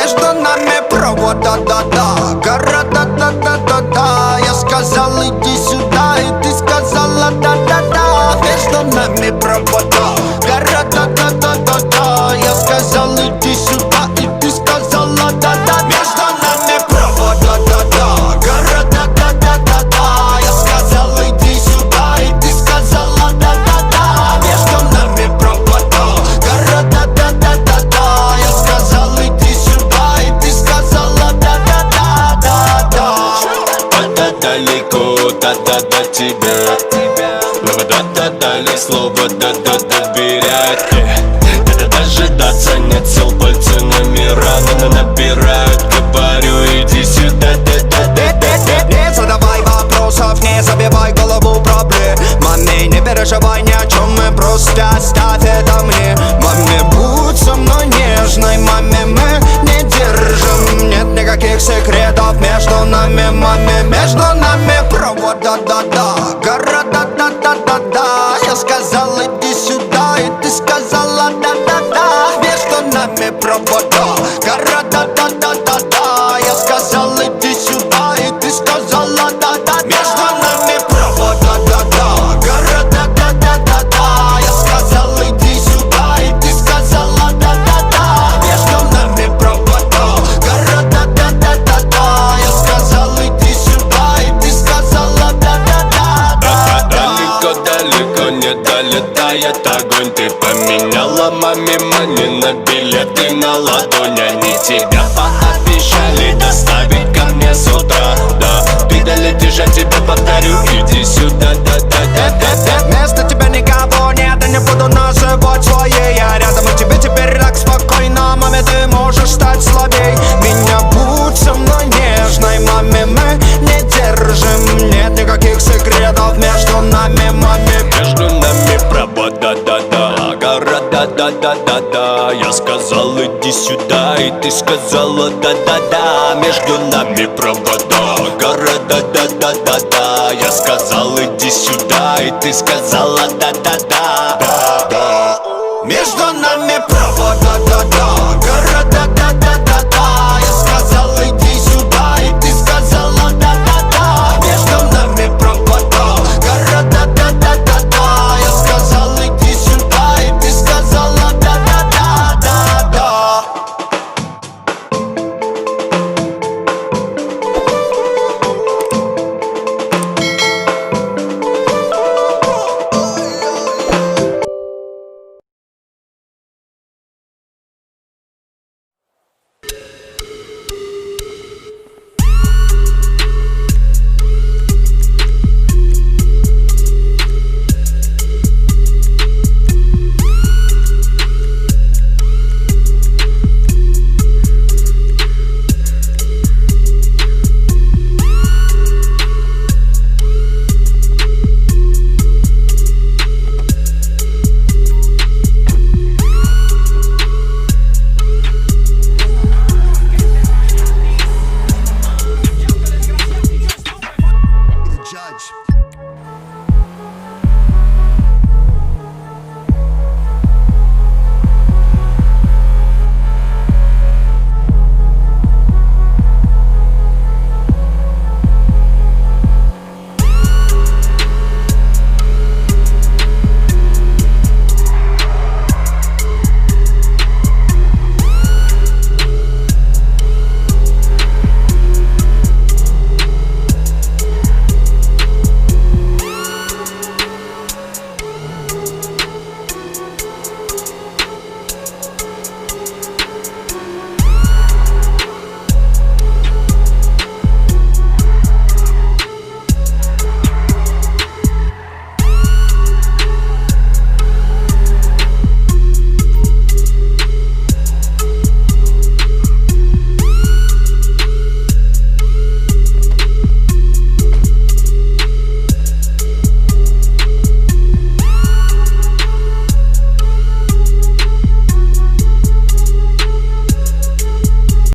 Между нами провода, да-да, города, да-да-да-да. Я сказал иди сюда, и ты сказала да-да-да. Между нами провода, города, да-да-да-да. Я сказал иди сюда, и ты сказала да-да-да. Между нами провода, да-да, города, да-да-да-да. Я сказал иди сюда, и ты сказала да-да-да. Между нами провода, города, да-да-да-да. Я сказал иди сюда, и ты сказала да-да-да-да-да. Да-да далеко, да-да до тебя. Да-да дали слово, да-да доверять. Да-да дожидаться нет сил, пальцы номера набирают. Говорю, иди сюда, да-да-да-да-да. Не задавай вопросов, не забивай голову проблемами. Не переживай ни о чем, мы просто оставь это мне. Маме, будь со мной нежной, маме, мы не держим. Нет никаких секретов между нами, маме. Между нами провода, да-да, города, да-да-да-да. Я сказал иди сюда, и ты сказала да-да-да. Между нами провода, города, да-да-да-да. Я сказал иди сюда, и ты сказала да-да-да. Между нами провода, да-да, города, да-да-да-да. Я сказал иди сюда, и ты сказала да-да-да. Между нами провода, города, да-да-да-да. Я сказал иди сюда, и ты сказала да-да-да-да. Далеко не долетает огонь. Ты поменяла маме мани на билеты на ладонь. Они тебя пообещали доставить ко мне с утра. Да, видали, я тебе повторю, иди сюда, да-да-да-да-да. Вместо тебя никого нет, и не буду называть своей. Я рядом, и тебе теперь так спокойно. Маме, ты можешь стать слабей. Меня будь со мной нежной, маме, мы не держим. Нет никаких секретов между нами, маме. Между нами провода, да-да, города, да-да-да-да. Я сказал иди сюда, и ты сказала да-да-да. Между нами провода, города, да-да-да-да. Я сказал иди сюда, и ты сказала да-да-да. Да-да. Между нами провода, да-да, города, да-да-да-да. Я сказал иди сюда, и ты сказала да-да-да. Между нами провода, города, да-да-да-да. Я сказал иди сюда, и ты сказала да-да-да-да-да.